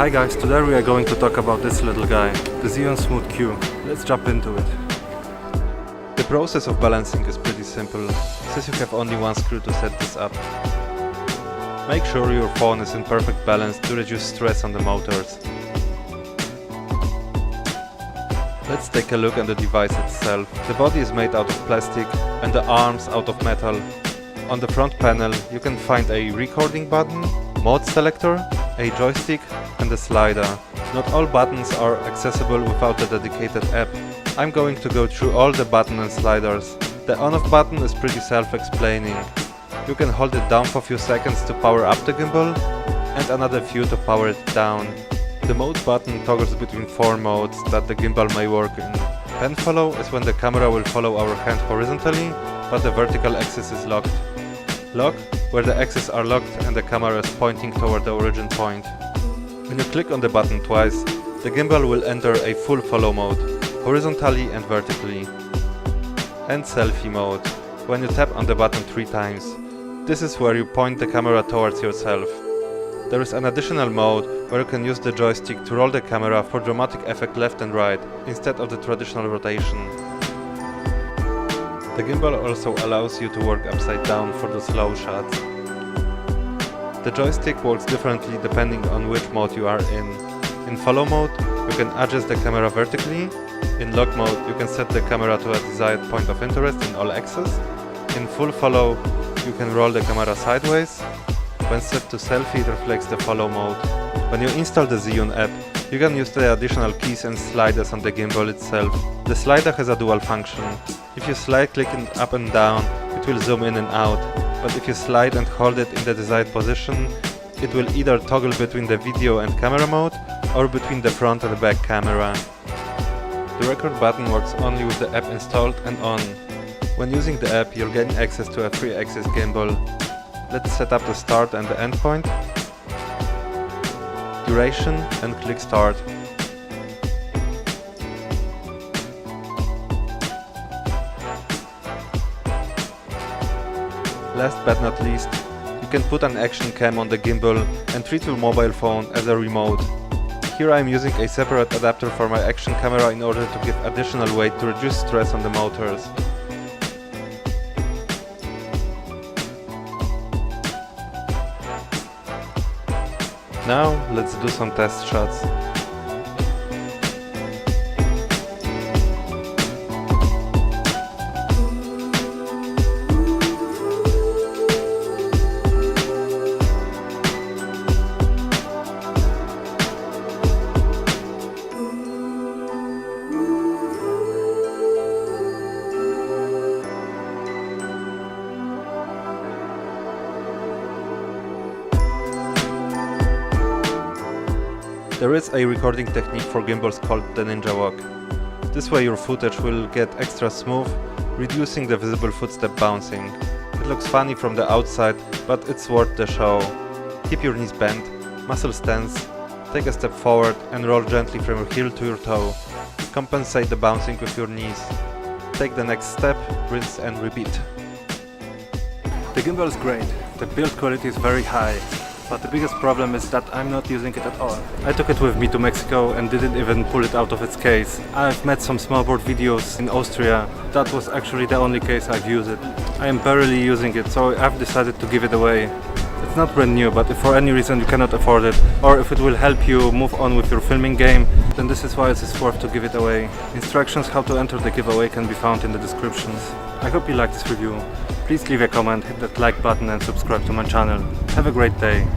Hi guys, today we are going to talk about this little guy, the Zhiyun Smooth Q. Let's jump into it. The process of balancing is pretty simple, since you have only one screw to set this up. Make sure your phone is in perfect balance to reduce stress on the motors. Let's take a look at the device itself. The body is made out of plastic and the arms out of metal. On the front panel you can find a recording button, mode selector, a joystick and a slider. Not all buttons are accessible without a dedicated app. I'm going to go through all the buttons and sliders. The on-off button is pretty self-explaining. You can hold it down for a few seconds to power up the gimbal and another few to power it down. The mode button toggles between 4 modes that the gimbal may work in. Pen follow is when the camera will follow our hand horizontally, but the vertical axis is locked. Lock, where the axes are locked and the camera is pointing toward the origin point. When you click on the button twice, the gimbal will enter a full follow mode, horizontally and vertically. And selfie mode, when you tap on the button 3 times. This is where you point the camera towards yourself. There is an additional mode where you can use the joystick to roll the camera for dramatic effect left and right, instead of the traditional rotation. The gimbal also allows you to work upside down for the slow shots. The joystick works differently depending on which mode you are in. In follow mode, you can adjust the camera vertically. In lock mode, you can set the camera to a desired point of interest in all axes. In full follow, you can roll the camera sideways. When set to selfie, it reflects the follow mode. When you install the Zhiyun app, you can use the additional keys and sliders on the gimbal itself. The slider has a dual function. If you slide clicking up and down, it will zoom in and out, but if you slide and hold it in the desired position, it will either toggle between the video and camera mode, or between the front and the back camera. The record button works only with the app installed and on. When using the app, you'll gain access to a 3-axis gimbal. Let's set up the start and the end point, duration, and click start. Last but not least, you can put an action cam on the gimbal and treat your mobile phone as a remote. Here I am using a separate adapter for my action camera in order to give additional weight to reduce stress on the motors. Now let's do some test shots. There is a recording technique for gimbals called the Ninja Walk. This way your footage will get extra smooth, reducing the visible footstep bouncing. It looks funny from the outside, but it's worth the show. Keep your knees bent, muscles tense, take a step forward and roll gently from your heel to your toe. Compensate the bouncing with your knees. Take the next step, rinse and repeat. The gimbal is great, the build quality is very high. But the biggest problem is that I'm not using it at all. I took it with me to Mexico and didn't even pull it out of its case. I've made some snowboard videos in Austria. That was actually the only case I've used it. I am barely using it, so I've decided to give it away. It's not brand new, but if for any reason you cannot afford it, or if it will help you move on with your filming game, then this is why it is worth to give it away. Instructions how to enter the giveaway can be found in the descriptions. I hope you liked this review. Please leave a comment, hit that like button and subscribe to my channel. Have a great day.